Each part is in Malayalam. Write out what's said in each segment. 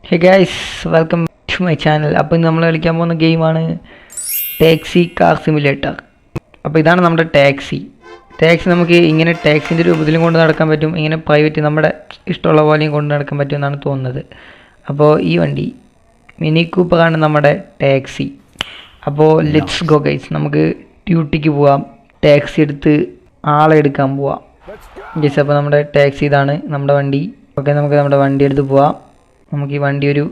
Hey guys, welcome to my channel. അപ്പോൾ ഇന്ന് നമ്മൾ കളിക്കാൻ പോകുന്ന ഗെയിമാണ് ടാക്സി കാർ സിമുലേറ്റർ. അപ്പോൾ ഇതാണ് നമ്മുടെ ടാക്സി. നമുക്ക് ഇങ്ങനെ ടാക്സിൻ്റെ രൂപത്തിലും കൊണ്ട് നടക്കാൻ പറ്റും, ഇങ്ങനെ പ്രൈവറ്റ് നമ്മുടെ ഇഷ്ടമുള്ള പോലെയും കൊണ്ട് നടക്കാൻ പറ്റും എന്നാണ് തോന്നുന്നത്. അപ്പോൾ ഈ വണ്ടി മിനി കൂപ്പറാണ് നമ്മുടെ ടാക്സി. അപ്പോൾ ലെറ്റ്സ് ഗോ ഗൈസ്, നമുക്ക് ഡ്യൂട്ടിക്ക് പോവാം, ടാക്സി എടുത്ത് ആളെ എടുക്കാൻ പോവാം ഗൈസ്. അപ്പോൾ നമ്മുടെ ടാക്സി ഇതാണ് നമ്മുടെ വണ്ടി. ഓക്കെ, നമുക്ക് നമ്മുടെ വണ്ടി എടുത്ത് പോവാം. നമുക്ക് ഈ വണ്ടി ഒരു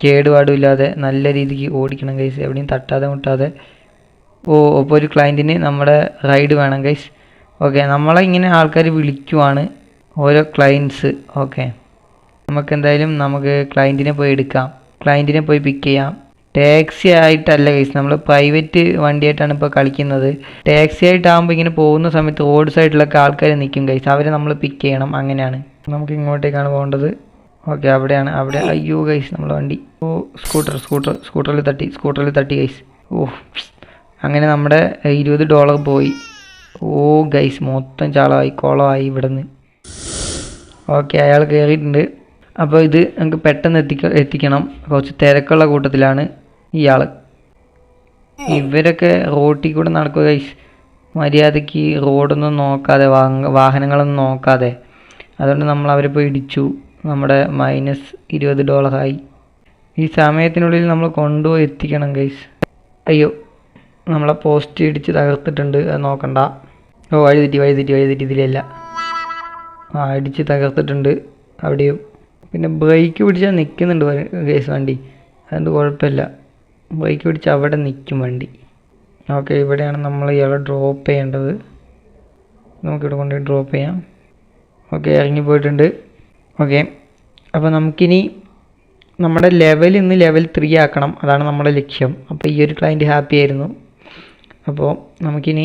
കേടുപാടും ഇല്ലാതെ നല്ല രീതിക്ക് ഓടിക്കണം ഗൈസ്, എവിടെയും തട്ടാതെ മുട്ടാതെ. അപ്പോൾ ഒരു ക്ലയൻറ്റിന് നമ്മുടെ റൈഡ് വേണം ഗൈസ്. ഓക്കെ, നമ്മളെ ഇങ്ങനെ ആൾക്കാർ വിളിക്കുവാണ്, ഓരോ ക്ലയൻറ്റ്സ്. ഓക്കെ, നമുക്ക് ക്ലയൻറ്റിനെ പോയി എടുക്കാം, ക്ലയൻറ്റിനെ പോയി പിക്ക് ചെയ്യാം. ടാക്സി ആയിട്ടല്ല ഗൈസ്, നമ്മൾ പ്രൈവറ്റ് വണ്ടിയായിട്ടാണ് ഇപ്പോൾ കളിക്കുന്നത്. ടാക്സി ആയിട്ടാകുമ്പോൾ ഇങ്ങനെ പോകുന്ന സമയത്ത് റോഡ് സൈഡിലൊക്കെ ആൾക്കാർ നിൽക്കും ഗൈസ്, അവരെ നമ്മൾ പിക്ക് ചെയ്യണം. അങ്ങനെയാണ്. നമുക്ക് ഇങ്ങോട്ടേക്കാണ് പോകേണ്ടത്. ഓക്കെ, അവിടെ. അയ്യോ ഗൈസ്, നമ്മളെ വണ്ടി സ്കൂട്ടറിൽ തട്ടി ഗൈസ്. അങ്ങനെ നമ്മുടെ $20 പോയി. ഗൈസ്, മൊത്തം കോളമായി ഇവിടെ നിന്ന്. ഓക്കെ, അയാൾ കയറിയിട്ടുണ്ട്. അപ്പോൾ ഇത് നമുക്ക് പെട്ടെന്ന് എത്തിക്കണം. കുറച്ച് തിരക്കുള്ള കൂട്ടത്തിലാണ് ഇയാൾ. ഇവരൊക്കെ റോട്ടിൽ കൂടെ നടക്കുക ഗൈസ്, മര്യാദയ്ക്ക് റോഡൊന്നും നോക്കാതെ, വാഹനങ്ങളൊന്നും നോക്കാതെ. അതുകൊണ്ട് നമ്മൾ അവരെ പോയി ഇടിച്ചു. നമ്മുടെ -$20 ആയി. ഈ സമയത്തിനുള്ളിൽ നമ്മൾ കൊണ്ടുപോയി എത്തിക്കണം ഗൈസ്. അയ്യോ, നമ്മളെ പോസ്റ്റ് ഇടിച്ച് തകർത്തിട്ടുണ്ട്, അത് നോക്കണ്ട. വഴി തെറ്റി ഇതിലല്ല. ഇടിച്ച് തകർത്തിട്ടുണ്ട് അവിടെയും. പിന്നെ ബ്രേക്ക് പിടിച്ചാൽ നിൽക്കുന്നുണ്ട് ഗൈസ് വണ്ടി, അതുകൊണ്ട് കുഴപ്പമില്ല. ബ്രേക്ക് പിടിച്ച് അവിടെ നിൽക്കും വണ്ടി. ഓക്കെ, ഇവിടെയാണ് നമ്മൾ ഇയാളെ ഡ്രോപ്പ് ചെയ്യേണ്ടത്. നമുക്കിവിടെ കൊണ്ടുപോയി ഡ്രോപ്പ് ചെയ്യാം. ഓക്കെ, ഇറങ്ങിപ്പോയിട്ടുണ്ട്. ഓക്കെ, അപ്പോൾ നമുക്കിനി നമ്മുടെ ഇന്ന് ലെവൽ 3 ആക്കണം, അതാണ് നമ്മുടെ ലക്ഷ്യം. അപ്പോൾ ഈ ഒരു ക്ലയൻറ്റ് ഹാപ്പി ആയിരുന്നു. അപ്പോൾ നമുക്കിനി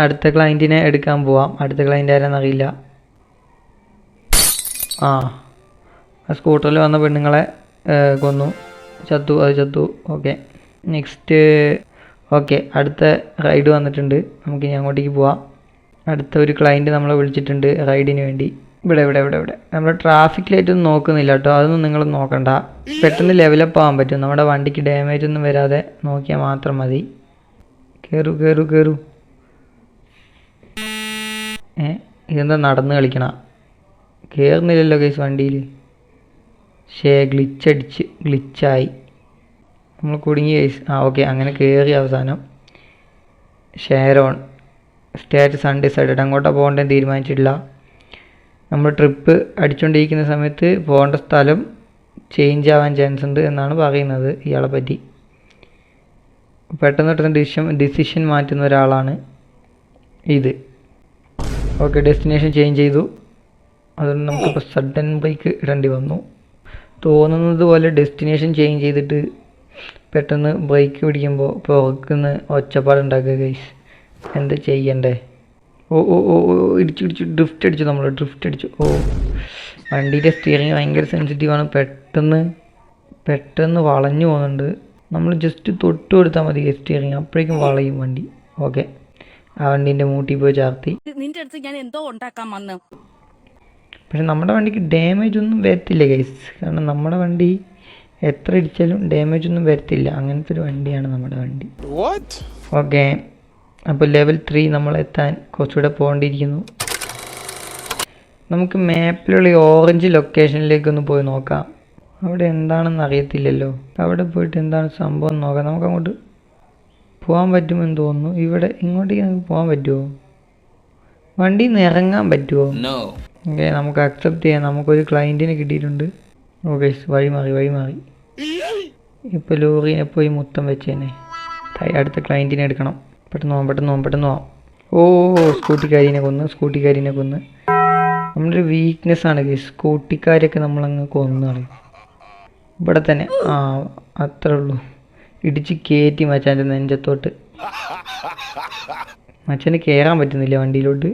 അടുത്ത ക്ലയൻറ്റിനെ എടുക്കാൻ പോവാം. അടുത്ത ക്ലയൻറ്റ് ആരാന്നറിയില്ല. ആ സ്കൂട്ടറിൽ വന്ന പെണ്ണുങ്ങളെ കൊന്നു, ചത്തു. Okay, next. ഓക്കെ, അടുത്ത റൈഡ് വന്നിട്ടുണ്ട്. നമുക്കിനി അങ്ങോട്ടേക്ക് പോവാം. അടുത്ത ഒരു ക്ലയൻറ്റ് നമ്മളെ വിളിച്ചിട്ടുണ്ട് റൈഡിന് വേണ്ടി. ഇവിടെ നമ്മൾ ട്രാഫിക് ലൈറ്റ് ഒന്നും നോക്കുന്നില്ല കേട്ടോ, അതൊന്നും നിങ്ങൾ നോക്കണ്ട. പെട്ടെന്ന് ലെവലപ്പ് ആവാൻ പറ്റും, നമ്മുടെ വണ്ടിക്ക് ഡാമേജ് ഒന്നും വരാതെ നോക്കിയാൽ മാത്രം മതി. കയറൂ. ഇതെന്താ നടന്ന് കളിക്കണ? കയറുന്നില്ലല്ലോ ഗൈസ് വണ്ടിയിൽ. ഗ്ലിച്ചായി, നമ്മൾ കുടുങ്ങി ഗൈസ്. ഓക്കെ, അങ്ങനെ കയറി. അവസാനം ഷെയറോൺ സ്റ്റാറ്റസ് അൺഡിസൈഡഡ്, അങ്ങോട്ടാണ് പോകേണ്ടതെന്ന് തീരുമാനിച്ചിട്ടില്ല. നമ്മൾ ട്രിപ്പ് അടിച്ചുകൊണ്ടിരിക്കുന്ന സമയത്ത് പോകേണ്ട സ്ഥലം ചേഞ്ച് ആവാൻ ചാൻസ് ഉണ്ട് എന്നാണ് പറയുന്നത് ഇയാളെ പറ്റി. പെട്ടെന്ന് ഡിസിഷൻ മാറ്റുന്ന ഒരാളാണ് ഇത്. ഓക്കെ, ഡെസ്റ്റിനേഷൻ ചേഞ്ച് ചെയ്തു. അതുകൊണ്ട് നമുക്കിപ്പോൾ സഡൻ ബ്രേക്ക് ഇടേണ്ടി വന്നു. തോന്നുന്നത് പോലെ ഡെസ്റ്റിനേഷൻ ചേഞ്ച് ചെയ്തിട്ട് പെട്ടെന്ന് ബ്രേക്ക് പിടിക്കുമ്പോൾ പുറത്തുനിന്ന് ഒച്ചപ്പാടുണ്ടാക്കുക ഗൈസ്. എന്താ ചെയ്യണ്ടേ? ഇടിച്ചു ഡ്രിഫ്റ്റ് അടിച്ചു. വണ്ടിയുടെ സ്റ്റിയറിങ് ഭയങ്കര സെൻസിറ്റീവാണ്, പെട്ടെന്ന് വളഞ്ഞു പോകുന്നുണ്ട്. നമ്മൾ ജസ്റ്റ് തൊട്ട് കൊടുത്താൽ മതി സ്റ്റിയറിങ്, അപ്പോഴേക്കും വളയും വണ്ടി. ഓക്കെ, ആ വണ്ടീൻ്റെ മൂട്ടി പോയി ചാർത്തി. നിന്റെ അടുത്ത് ഞാൻ എന്തോ ഉണ്ടാക്കാൻ വന്നു. പക്ഷെ നമ്മുടെ വണ്ടിക്ക് ഡാമേജ് ഒന്നും വരത്തില്ല ഗൈസ്, കാരണം നമ്മുടെ വണ്ടി എത്ര ഇടിച്ചാലും ഡാമേജ് ഒന്നും വരത്തില്ല. അങ്ങനത്തെ ഒരു വണ്ടിയാണ് നമ്മുടെ വണ്ടി. ഓക്കെ, അപ്പോൾ ലെവൽ 3 നമ്മളെത്താൻ കുറച്ചുകൂടെ പോകേണ്ടിയിരിക്കുന്നു. നമുക്ക് മാപ്പിലുള്ള ഓറഞ്ച് ലൊക്കേഷനിലേക്കൊന്ന് പോയി നോക്കാം. അവിടെ എന്താണെന്ന് അറിയത്തില്ലല്ലോ, അവിടെ പോയിട്ട് എന്താണ് സംഭവം നോക്കാം. നമുക്ക് അങ്ങോട്ട് പോകാൻ പറ്റുമെന്ന് തോന്നുന്നു. ഇങ്ങോട്ടേക്ക് നമുക്ക് പോകാൻ പറ്റുമോ? വണ്ടിയിൽ നിന്ന് ഇറങ്ങാൻ പറ്റുമോ? ഓക്കെ, നമുക്ക് അക്സെപ്റ്റ് ചെയ്യാം. നമുക്കൊരു ക്ലയൻറ്റിനെ കിട്ടിയിട്ടുണ്ട്. ഓക്കെ, വഴി മാറി. ഇപ്പോൾ ലോറിനെ പോയി മുത്തം വെച്ചേനെ. അടുത്ത ക്ലയൻറ്റിനെ എടുക്കണം. പെട്ടെന്ന് പോവാം. സ്കൂട്ടിക്കാരിനെ കൊന്ന്. നമ്മുടെ ഒരു വീക്ക്നെസ് ആണ് ഗൈസ്, സ്കൂട്ടിക്കാരൊക്കെ നമ്മളങ്ങ് കൊന്നു കളയും. ഇവിടെ തന്നെ അത്രേ ഉള്ളൂ. ഇടിച്ച് കയറ്റി മച്ചാൻ്റെ നെഞ്ചത്തോട്ട്. മച്ചാന് കയറാൻ പറ്റുന്നില്ല വണ്ടിയിലോട്ട്.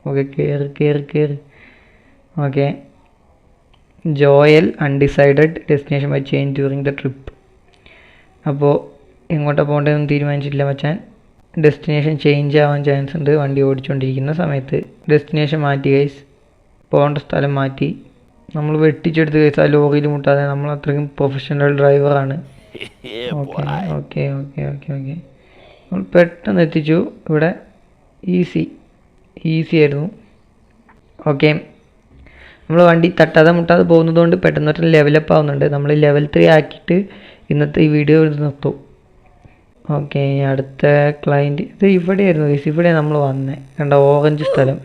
ഓക്കെ, കയറി. Okay, Joel undecided, destination by change during the trip. അപ്പോൾ എങ്ങോട്ടാണ് പോകേണ്ടതെന്ന് തീരുമാനിച്ചിട്ടില്ല മച്ചാൻ. ഡെസ്റ്റിനേഷൻ ചേഞ്ച് ആവാൻ ചാൻസ് ഉണ്ട് വണ്ടി ഓടിച്ചുകൊണ്ടിരിക്കുന്ന സമയത്ത്. ഡെസ്റ്റിനേഷൻ മാറ്റി ഗൈസ്, പോകേണ്ട സ്ഥലം മാറ്റി. നമ്മൾ വെട്ടിച്ചെടുത്ത് ഗൈസ് ആ ലോറിയിൽ മുട്ടാതെ. നമ്മൾ അത്രയും പ്രൊഫഷണൽ ഡ്രൈവറാണ്. Okay okay okay okay okay നമ്മൾ പെട്ടെന്ന് എത്തിച്ചു. ഇവിടെ ഈസി ആയിരുന്നു. ഓക്കെ നമ്മൾ വണ്ടി തട്ടാതെ മുട്ടാതെ പോകുന്നത് കൊണ്ട് പെട്ടെന്ന് ലെവലപ്പ് ആവുന്നുണ്ട്. നമ്മൾ ലെവൽ 3 ആക്കിയിട്ട് ഇന്നത്തെ ഈ വീഡിയോ നിർത്തും. ഓക്കെ അടുത്ത ക്ലയൻറ്റ് ഇത് ഇവിടെയായിരുന്നു ഗൈസ്. ഇവിടെ നമ്മൾ വന്നേ കണ്ടോ, ഓറഞ്ച് സ്ഥലം.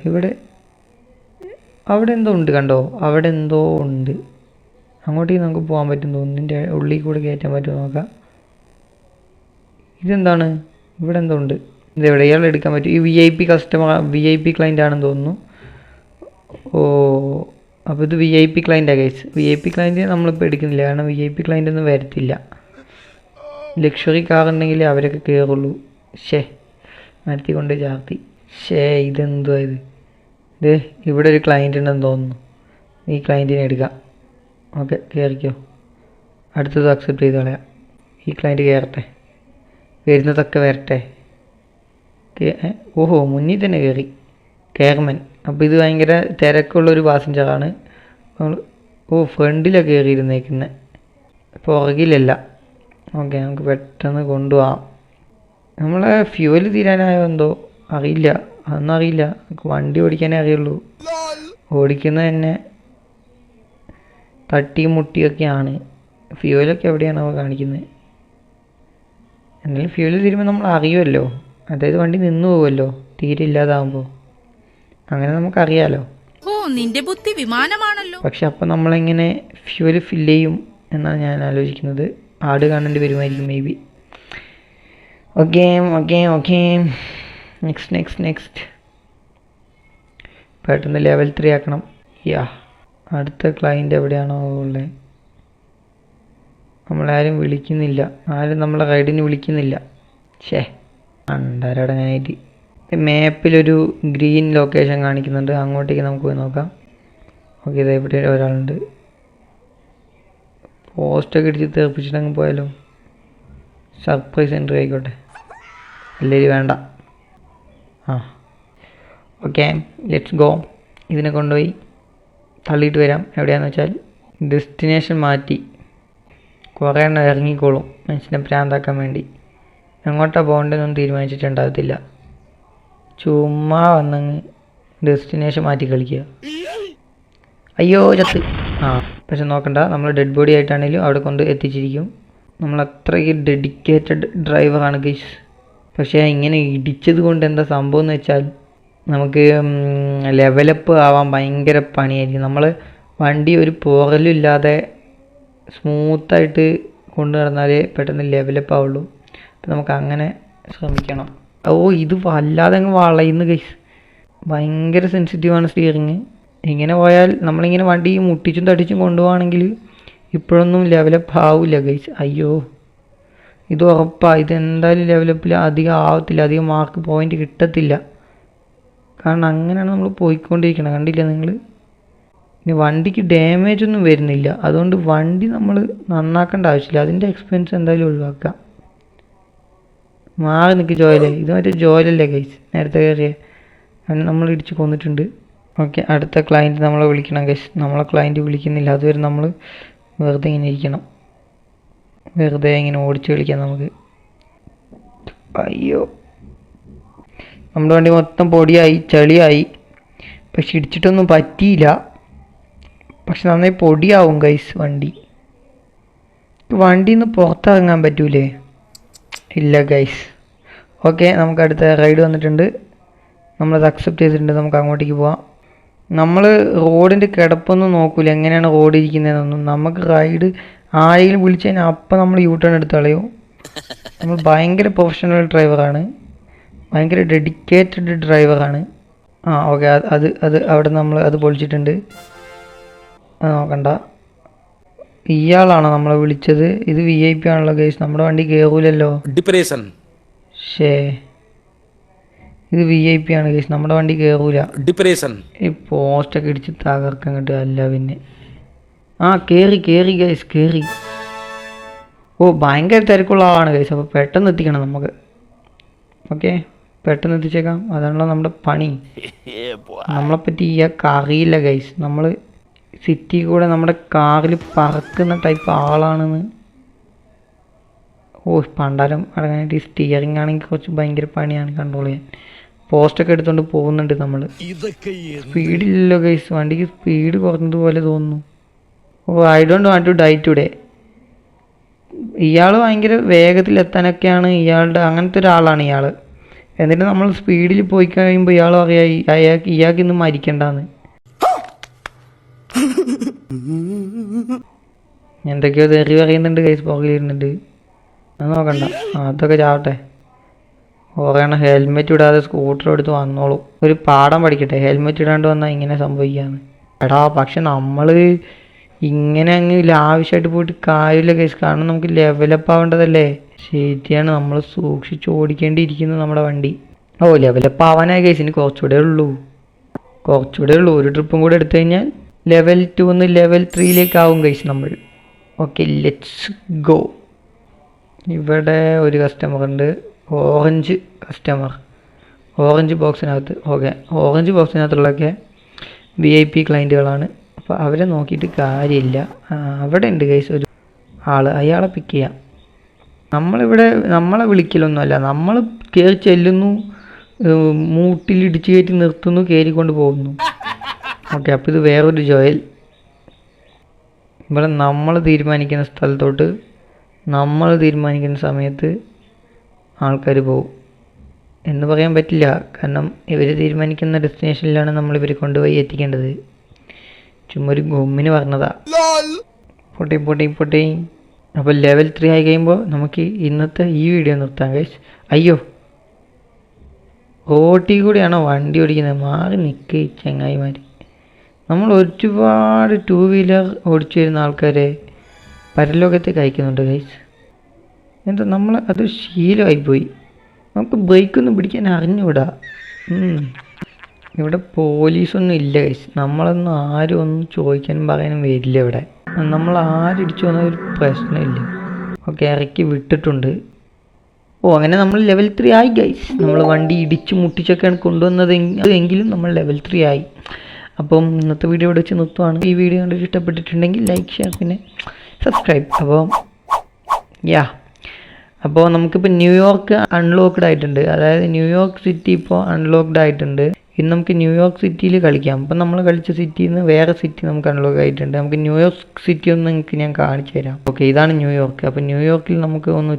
അവിടെ എന്തോ ഉണ്ട് കണ്ടോ, അവിടെ എന്തോ ഉണ്ട്. അങ്ങോട്ടേക്ക് നമുക്ക് പോകാൻ പറ്റും തോന്നുന്നു. ഇതിൻ്റെ ഉള്ളിൽ കൂടെ കയറ്റാൻ പറ്റുമോ നോക്കാം. ഇതെന്താണ്, ഇവിടെ എന്തോ ഉണ്ട്. ഇതെവിടെ ഇയാൾ എടുക്കാൻ പറ്റും. ഈ VIP കസ്റ്റമർ VIP ക്ലയൻ്റ് ആണെന്ന് തോന്നുന്നു. ഓ അപ്പോൾ ഇത് VIP ക്ലയൻ്റാണ് ഗൈസ്. VIP ക്ലയൻറ്റ് നമ്മളിപ്പോൾ എടുക്കുന്നില്ല, കാരണം VIP ക്ലയൻ്റ് ഒന്നും വരത്തില്ല. ലക്ഷറി കാർ ഉണ്ടെങ്കിൽ അവരൊക്കെ കയറുള്ളൂ. മരത്തി കൊണ്ട് ചാർത്തി. ഇതെന്തോ ഇത് ഇവിടെ ഒരു ക്ലയൻറ്റ് ഉണ്ടെന്ന് തോന്നുന്നു. ഈ ക്ലയൻറ്റിനെ എടുക്കാം. ഓക്കെ കയറിക്കോ. അടുത്തത് അക്സെപ്റ്റ് ചെയ്ത് കളയാം. ഈ ക്ലയൻറ്റ് കയറട്ടെ, വരുന്നതൊക്കെ വരട്ടെ. ഓഹോ മുന്നിൽ തന്നെ കയർമൻ. അപ്പോൾ ഇത് ഭയങ്കര തിരക്കുള്ളൊരു പാസഞ്ചറാണ്. നമ്മൾ ഫ്രണ്ടിലാണ് കയറിയിരുന്നേക്കുന്നത്, പുറകിലല്ല. ഓക്കെ നമുക്ക് പെട്ടെന്ന് കൊണ്ടുപോകാം. നമ്മളെ ഫ്യൂവൽ തീരാനായോ എന്തോ അറിയില്ല, അതൊന്നും അറിയില്ല. നമുക്ക് വണ്ടി ഓടിക്കാനേ അറിയുള്ളൂ. ഓടിക്കുന്നത് തന്നെ തട്ടിയും മുട്ടിയൊക്കെയാണ്. ഫ്യൂവലൊക്കെ എവിടെയാണ് അവ കാണിക്കുന്നത്. എന്നാലും ഫ്യൂവൽ തീരുമ്പോൾ നമ്മൾ അറിയുമല്ലോ, അതായത് വണ്ടി നിന്ന് പോകുമല്ലോ തീരെ ഇല്ലാതാകുമ്പോൾ. അങ്ങനെ നമുക്കറിയാലോ. നിന്റെ ബുദ്ധി വിമാനമാണല്ലോ. പക്ഷെ അപ്പം നമ്മളെങ്ങനെ ഫ്യൂവൽ ഫില്ല് ചെയ്യും എന്നാണ് ഞാൻ ആലോചിക്കുന്നത്. ആട് കാണേണ്ടി വരുമായിരിക്കും മേ ബി. ഓക്കെ നെക്സ്റ്റ് പെട്ടെന്ന് ലെവൽ 3 ആക്കണം. അടുത്ത ക്ലയൻറ്റ് എവിടെയാണോ ഉള്ളത്. നമ്മളാരും വിളിക്കുന്നില്ല, ആരും നമ്മളെ റൈഡിന് വിളിക്കുന്നില്ല. അണ്ടരടങ്ങാനായിട്ട് മാപ്പിലൊരു ഗ്രീൻ ലൊക്കേഷൻ കാണിക്കുന്നുണ്ട്, അങ്ങോട്ടേക്ക് നമുക്ക് പോയി നോക്കാം. ഓക്കെ ഇതാ ഇവിടെ ഒരാളുണ്ട്. പോസ്റ്റൊക്കെ ഇടിച്ച് തെറിപ്പിച്ചിട്ട് അങ്ങ് പോയാലോ. സർപ്രൈസ് എൻട്രി ആയിക്കോട്ടെ. എല്ലാവരും വേണ്ട. Okay let's go. ഇതിനെ കൊണ്ടുപോയി തള്ളിയിട്ട് വരാം. എവിടെയാണെന്ന് വെച്ചാൽ ഡെസ്റ്റിനേഷൻ മാറ്റി. കുറേ എണ്ണം ഇറങ്ങിക്കോളും മനുഷ്യനെ ഭ്രാന്താക്കാൻ വേണ്ടി. എങ്ങോട്ടാണ് പോകേണ്ടതെന്നൊന്നും തീരുമാനിച്ചിട്ടുണ്ടാകത്തില്ല. ചുമ്മാ വന്നങ്ങ് ഡെസ്റ്റിനേഷൻ മാറ്റി കളിക്കുക. അയ്യോ ചത്ത്. പക്ഷെ നോക്കണ്ട, നമ്മൾ ഡെഡ് ബോഡി ആയിട്ടാണെങ്കിലും അവിടെ കൊണ്ട് എത്തിച്ചിരിക്കും. നമ്മൾ അത്രയ്ക്ക് ഡെഡിക്കേറ്റഡ് ഡ്രൈവറാണ് ഗൈസ്. പക്ഷേ ഇങ്ങനെ ഇടിച്ചത് കൊണ്ട് എന്താ സംഭവം എന്ന് വെച്ചാൽ നമുക്ക് ലെവലപ്പ് ആവാൻ ഭയങ്കര പണിയായിരിക്കും. നമ്മൾ വണ്ടി ഒരു പോറലും ഇല്ലാതെ സ്മൂത്തായിട്ട് കൊണ്ടു നടന്നാലേ പെട്ടെന്ന് ലെവലപ്പ് ആവുള്ളൂ. അപ്പം നമുക്ക് അങ്ങനെ ശ്രമിക്കണം. ഇത് വല്ലാതെ അങ്ങ് വളയുന്നു ഗൈസ്. ഭയങ്കര സെൻസിറ്റീവാണ് സ്റ്റിയറിങ്. ഇങ്ങനെ പോയാൽ നമ്മളിങ്ങനെ വണ്ടി മുട്ടിച്ചും തടിച്ചും കൊണ്ടുപോവാണെങ്കിൽ ഇപ്പോഴൊന്നും ലെവലപ്പ് ആവില്ല ഗൈസ്. അയ്യോ ഇത് ഉറപ്പാണ്. ഇതെന്തായാലും ലെവലപ്പിൽ അധികം ആവത്തില്ല, അധികം മാർക്ക് പോയിൻ്റ് കിട്ടത്തില്ല. കാരണം അങ്ങനെയാണ് നമ്മൾ പോയിക്കൊണ്ടിരിക്കണം. കണ്ടില്ല നിങ്ങൾ. ഇനി വണ്ടിക്ക് ഡാമേജ് ഒന്നും വരുന്നില്ല, അതുകൊണ്ട് വണ്ടി നമ്മൾ നന്നാക്കേണ്ട ആവശ്യമില്ല. അതിൻ്റെ എക്സ്പെൻസ് എന്തായാലും ഒഴിവാക്കാം. മാറി നിൽക്ക് ജോയലേ. ഇത് മറ്റേ ജോയലല്ലേ ഗൈസ്, നേരത്തെ കയറിയ നമ്മൾ ഇടിച്ച് കൊന്നിട്ടുണ്ട്. ഓക്കെ അടുത്ത ക്ലയൻറ്റ് നമ്മളെ വിളിക്കണം ഗൈസ്. നമ്മളെ ക്ലയൻറ്റ് വിളിക്കുന്നില്ല, അതുവരെ നമ്മൾ വെറുതെ ഇങ്ങനെ ഇരിക്കണം. വെറുതെ ഇങ്ങനെ ഓടിച്ച് കളിക്കാം നമുക്ക്. അയ്യോ നമ്മുടെ വണ്ടി മൊത്തം പൊടിയായി ചളിയായി. പക്ഷെ ഇടിച്ചിട്ടൊന്നും പറ്റിയില്ല. പക്ഷെ നന്നായി പൊടിയാവും ഗൈസ് വണ്ടിയിൽ നിന്ന് പുറത്തിറങ്ങാൻ പറ്റൂലേ? ഇല്ല ഗൈസ്. ഓക്കെ നമുക്ക് അടുത്ത റൈഡ് വന്നിട്ടുണ്ട്. നമ്മളത് അക്സെപ്റ്റ് ചെയ്തിട്ടുണ്ട്. നമുക്ക് അങ്ങോട്ടേക്ക് പോവാം. നമ്മൾ റോഡിൻ്റെ കിടപ്പൊന്നും നോക്കൂല, എങ്ങനെയാണ് റോഡ് ഇരിക്കുന്നതെന്നൊന്നും. നമുക്ക് റൈഡ് ആരെങ്കിലും വിളിച്ചു കഴിഞ്ഞാൽ അപ്പം നമ്മൾ യൂട്ടേൺ എടുത്ത് കളയും. നമ്മൾ ഭയങ്കര പ്രൊഫഷണൽ ഡ്രൈവറാണ്, ഭയങ്കര ഡെഡിക്കേറ്റഡ് ഡ്രൈവറാണ്. ഓക്കെ അത് അവിടെ നമ്മൾ അത് പൊളിച്ചിട്ടുണ്ട്. അത് നോക്കണ്ട. ഇയാളാണോ നമ്മളെ വിളിച്ചത്? ഇത് VIP ആണല്ലോ ഗൈസ്, നമ്മുടെ വണ്ടി കയറൂലല്ലോ. ഡിപ്രഷൻ. ഇത് VIP ആണ് ഗൈസ്, നമ്മുടെ വണ്ടി കയറൂല. ഡിപ്രഷൻ. ഈ പോസ്റ്റൊക്കെ ഇടിച്ച് തകർക്കാൻ കിട്ടുക. അല്ല പിന്നെ കയറി ഗൈസ് കയറി. ഭയങ്കര തിരക്കുള്ള ആളാണ് ഗൈസ്. അപ്പോൾ പെട്ടെന്ന് എത്തിക്കണം നമുക്ക്. ഓക്കെ പെട്ടെന്ന് എത്തിച്ചേക്കാം, അതാണല്ലോ നമ്മുടെ പണി. നമ്മളെപ്പറ്റി ഇയാൾക്ക് അറിയില്ല ഗൈസ്. നമ്മൾ സിറ്റി കൂടെ നമ്മുടെ കാറിൽ പറക്കുന്ന ടൈപ്പ് ആളാണെന്ന്. ഓ പണ്ടാരം അടങ്ങാനായിട്ട് ഈ സ്റ്റിയറിംഗ് ആണെങ്കിൽ കുറച്ച് ഭയങ്കര പണിയാണ് കൺട്രോൾ ചെയ്യാൻ. പോസ്റ്റൊക്കെ എടുത്തുകൊണ്ട് പോകുന്നുണ്ട് നമ്മൾ. സ്പീഡില്ലല്ലോ ഗൈസ്, വണ്ടിക്ക് സ്പീഡ് കുറഞ്ഞതുപോലെ തോന്നുന്നു. Oh I don't want to die today. ഇയാൾ ഭയങ്കര വേഗത്തിലെത്താനൊക്കെയാണ് ഇയാളുടെ, അങ്ങനത്തെ ഒരാളാണ് ഇയാൾ. എന്നിട്ട് നമ്മൾ സ്പീഡിൽ പോയി കഴിയുമ്പോൾ ഇയാൾ പറയാ ഇയാൾക്ക് ഇന്ന് മരിക്കണ്ടെന്ന്. എന്തൊക്കെയോ തെറി പറയുന്നുണ്ട് ഗൈസ്, പുറകിലിരുന്നുണ്ട്. അത് നോക്കണ്ട, അതൊക്കെ ചാവട്ടെ. ഓറയണം ഹെൽമെറ്റ് ഇടാതെ സ്കൂട്ടർ എടുത്ത് വന്നോളൂ. ഒരു പാഠം പഠിക്കട്ടെ, ഹെൽമെറ്റ് ഇടാണ്ട് വന്നാൽ ഇങ്ങനെ സംഭവിക്കാന്ന്. എടാ പക്ഷെ നമ്മൾ ഇങ്ങനെ അങ്ങ് ലാവിഷായിട്ട് പോയിട്ട് കാര്യമില്ല ഗൈസ്, കാരണം നമുക്ക് ലെവലപ്പ് ആവേണ്ടതല്ലേ. ശരിയാണ്, നമ്മൾ സൂക്ഷിച്ച് ഓടിക്കേണ്ടിയിരിക്കുന്നു നമ്മുടെ വണ്ടി. ഓ ലെവലപ്പ് ആവാനായി ഗൈസ്, ഇനി കുറച്ചുകൂടെ ഉള്ളൂ. ഒരു ട്രിപ്പും കൂടെ എടുത്തു കഴിഞ്ഞാൽ ലെവൽ 2 നിന്ന് ലെവൽ 3 ആവും ഗൈസ് നമ്മൾ. Okay let's go. ഇവിടെ ഒരു കസ്റ്റമർ ഉണ്ട്, ഓറഞ്ച് കസ്റ്റമർ, ഓറഞ്ച് ബോക്സിനകത്ത്. ഓക്കെ ഓറഞ്ച് ബോക്സിനകത്തുള്ളതൊക്കെ VIP ക്ലയൻറ്റുകളാണ്. അപ്പോൾ അവരെ നോക്കിയിട്ട് കാര്യമില്ല. അവിടെ ഉണ്ട് ഗൈസ് ഒരു ആൾ, അയാളെ പിക്ക് ചെയ്യാം. നമ്മളെ വിളിക്കലൊന്നുമല്ല, നമ്മൾ കയറി ചെല്ലുന്നു, മൂട്ടിലിടിച്ച് കയറ്റി നിർത്തുന്നു, കയറിക്കൊണ്ട് പോകുന്നു. ഓക്കെ അപ്പോൾ ഇത് വേറൊരു ജോയൽ. ഇവിടെ നമ്മൾ തീരുമാനിക്കുന്ന സ്ഥലത്തോട്ട് നമ്മൾ തീരുമാനിക്കുന്ന സമയത്ത് ആൾക്കാർ പോകും എന്ന് പറയാൻ പറ്റില്ല, കാരണം ഇവർ തീരുമാനിക്കുന്ന ഡെസ്റ്റിനേഷനിലാണ് നമ്മൾ ഇവരെ കൊണ്ടുപോയി എത്തിക്കേണ്ടത്. ചുമ്മാ ഒരു ഗുമ്മിന് പറഞ്ഞതാ. പൊട്ടി. അപ്പോൾ ലെവൽ 3 ആയി കഴിയുമ്പോൾ നമുക്ക് ഇന്നത്തെ ഈ വീഡിയോ നിർത്താം ഗൈസ്. അയ്യോ റോട്ടിൽ കൂടിയാണോ വണ്ടി ഓടിക്കുന്നത്? മാറി നിൽക്കുക ചങ്ങായിമാർ. നമ്മൾ ഒരുപാട് 2 വീലർ ഓടിച്ചു വരുന്ന ആൾക്കാരെ പരലോകത്തേക്ക് അയക്കുന്നുണ്ട് ഗൈസ്. എന്താ നമ്മൾ അത് ശീലമായിപ്പോയി, നമുക്ക് ബ്രേക്കൊന്നും പിടിക്കാൻ അറിഞ്ഞുകൂടാ. ഇവിടെ പോലീസൊന്നും ഇല്ല ഗൈസ്, നമ്മളൊന്നും ആരും ഒന്നും ചോദിക്കാനും പറയാനും വരില്ല ഇവിടെ. നമ്മൾ ആരിടിച്ചു വന്ന ഒരു പ്രശ്നമില്ല. ഓക്കെ ഇറക്കി വിട്ടിട്ടുണ്ട്. ഓ അങ്ങനെ നമ്മൾ ലെവൽ 3 ആയി ഗൈസ്. നമ്മൾ വണ്ടി ഇടിച്ച് മുട്ടിച്ചൊക്കെയാണ് കൊണ്ടുവന്നത് എങ്കിലും നമ്മൾ ലെവൽ 3 ആയി. അപ്പം ഇന്നത്തെ വീഡിയോ ഇവിടെ വെച്ച് നിർത്തുവാണ്. ഈ വീഡിയോ കണ്ടിട്ട് ഇഷ്ടപ്പെട്ടിട്ടുണ്ടെങ്കിൽ ലൈക്ക്, ഷെയർ, പിന്നെ സബ്സ്ക്രൈബ്. അപ്പോൾ നമുക്കിപ്പോൾ ന്യൂയോർക്ക് അൺലോക്ക്ഡ് ആയിട്ടുണ്ട്, അതായത് ന്യൂയോർക്ക് സിറ്റി ഇപ്പോൾ അൺലോക്ക്ഡ് ആയിട്ടുണ്ട്. ഇന്ന് നമുക്ക് ന്യൂയോർക്ക് സിറ്റിയിൽ കളിക്കാം. അപ്പം നമ്മൾ കളിച്ച സിറ്റിയിൽ നിന്ന് വേറെ സിറ്റി നമുക്ക് അൺലോക്ക് ആയിട്ടുണ്ട്. നമുക്ക് ന്യൂയോർക്ക് സിറ്റി ഒന്ന് നിങ്ങൾക്ക് ഞാൻ കാണിച്ചു തരാം. ഓക്കെ ഇതാണ് ന്യൂയോർക്ക്. അപ്പോൾ ന്യൂയോർക്കിൽ നമുക്ക് ഒന്ന്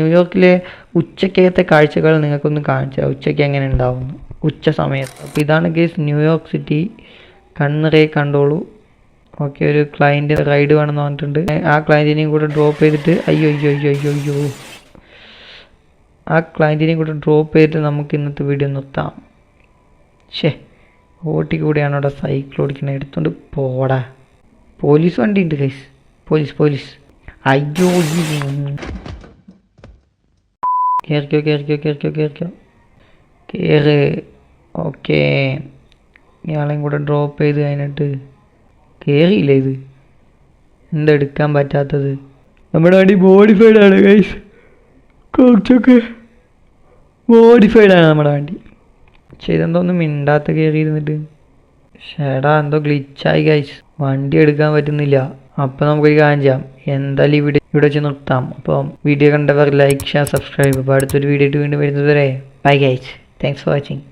ന്യൂയോർക്കിലെ ഉച്ചക്കത്തെ കാഴ്ചകൾ നിങ്ങൾക്കൊന്ന് കാണിച്ചു തരാം, ഉച്ചയ്ക്ക് എങ്ങനെ ഉണ്ടാവുന്നു ഉച്ച സമയത്ത്. അപ്പോൾ ഇതാണ് ഗേസ് ന്യൂയോർക്ക് സിറ്റി, കണ്ണിറയെ കണ്ടോളൂ. ഓക്കെ ഒരു ക്ലയൻറ്റ് റൈഡ് വേണമെന്ന് പറഞ്ഞിട്ടുണ്ട്. ആ ക്ലയൻറ്റിനെയും കൂടെ ഡ്രോപ്പ് ചെയ്തിട്ട് അയ്യോ ആ ക്ലയൻറ്റിനെയും കൂടെ ഡ്രോപ്പ് ചെയ്തിട്ട് നമുക്ക് ഇന്നത്തെ വീഡിയോ നിർത്താം. ഓട്ടി കൂടെയാണ് അവിടെ സൈക്കിൾ ഓടിക്കണ, എടുത്തോണ്ട് പോടാ. പോലീസ് വണ്ടി ഉണ്ട് ഗൈസ്, പോലീസ്. അയ്യോ കേറിക്കോ. കേറ്. ഓക്കെ ഇയാളെയും കൂടെ ഡ്രോപ്പ് ചെയ്ത് കഴിഞ്ഞിട്ട് കേറിയില്ല. ഇത് എന്താ എടുക്കാൻ പറ്റാത്തത്? നമ്മുടെ വണ്ടി മോഡിഫൈഡ് ആണ് ഗൈസ്, കുറച്ചൊക്കെ മോഡിഫൈഡ് ആണ് നമ്മുടെ വണ്ടി. ചെയ്തെന്തോന്നും മിണ്ടാത്ത കയറി ഇരുന്നിട്ട്. ഷേടാ എന്തോ ഗ്ലിച്ചായി ഗൈസ്, വണ്ടി എടുക്കാൻ പറ്റുന്നില്ല. അപ്പോൾ നമുക്കൊരു കാര്യം ചെയ്യാം, എന്തായാലും ഇവിടെ വെച്ച് നിർത്താം. അപ്പം വീഡിയോ കണ്ടവർ ലൈക്ക്, ഷെയർ, സബ്സ്ക്രൈബ്. അപ്പോൾ അടുത്തൊരു വീഡിയോ ആയിട്ട് വീണ്ടും വരുന്നത് വരെ bye guys, thanks for watching.